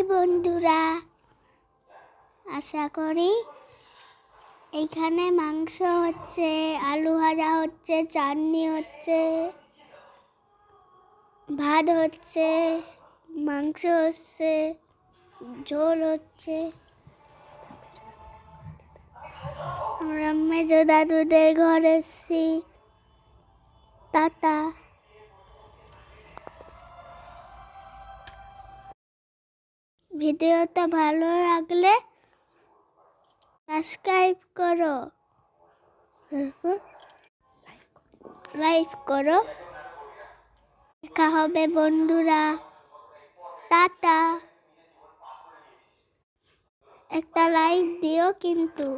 High বন্ধুরা, আশা করি এইখানে মাংস হচ্ছে, আলু ভাজা হচ্ছে, চাটনি হচ্ছে, ভাত হচ্ছে, মাংস হচ্ছে, ঝোল হচ্ছে। আমরা মেজো দাদুদের ঘর এসেছি। টাটা। ভিডিওটা ভালো লাগলে সাবস্ক্রাইব করো, লাইক করো। দেখা হবে বন্ধুরা, টাটা। একটা লাইক দিও কিন্তু।